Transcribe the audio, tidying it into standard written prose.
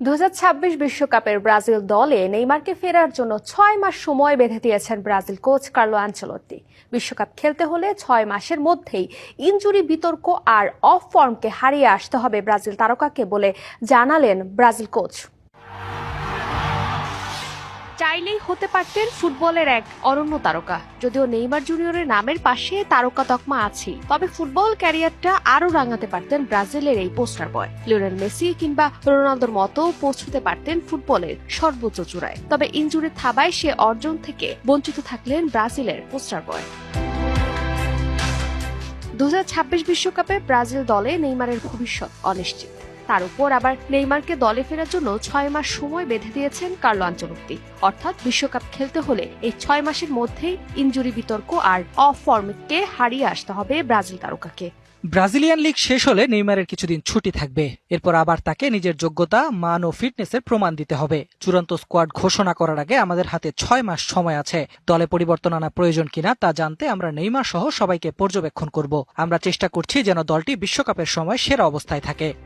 2026 বিশ্বকাপের ব্রাজিল দলে নেইমারকে ফেরার জন্য 6 মাস সময় বেঁধে দিয়েছেন ব্রাজিল কোচ কার্লো আনচেলত্তি। বিশ্বকাপ খেলতে হলে 6 মাসের মধ্যেই ইনজুরি বিতর্ক আর অফ ফর্মকে হারিয়ে আসতে হবে ব্রাজিল তারকাকে বলে জানালেন ব্রাজিল কোচ। চাইলেই হতে পারতেন ফুটবলের এক অনন্য তারকা। যদিও নেইমার জুনিয়রের নামের পাশে তারকা তকমা আছে, তবে ফুটবল ক্যারিয়ারটা আরো রাঙাতে পারতেন ব্রাজিলের এই পোস্টার বয়। লিওনেল মেসি কিংবা রোনালদোর মতো পৌঁছতে পারতেন ফুটবলের সর্বোচ্চ চূড়ায়। তবে ইনজুরির থাবায় সে অর্জন থেকে বঞ্চিত থাকলেন ব্রাজিলের পোস্টার বয়। 2026 বিশ্বকাপে ব্রাজিল দলে নেইমারের ভবিষ্যৎ অনিশ্চিত। তার উপর আবার নেইমারকে দলে ফেরার জন্য 6 মাস সময় বেঁধে দিয়েছেন কার্লো আনচেলত্তি। অর্থাৎ বিশ্বকাপ খেলতে হলে এই 6 মাসের মধ্যেই ইনজুরি বিতর্ক আর অফ ফর্মকে হারিয়ে আসতে হবে ব্রাজিল তারকাকে। ব্রাজিলিয়ান লিগ শেষ হলে নেইমারের কিছুদিন ছুটি থাকবে। এরপর আবার তাকে নিজের যোগ্যতা, মান ও ফিটনেসের প্রমাণ দিতে হবে। চূড়ান্ত স্কোয়াড ঘোষণা করার আগে আমাদের হাতে 6 মাস সময় আছে। দলে পরিবর্তন আনা প্রয়োজন কিনা তা জানতে আমরা নেইমার সহ সবাইকে পর্যবেক্ষণ করব। আমরা চেষ্টা করছি যেন দলটি বিশ্বকাপের সময় সেরা অবস্থায় থাকে।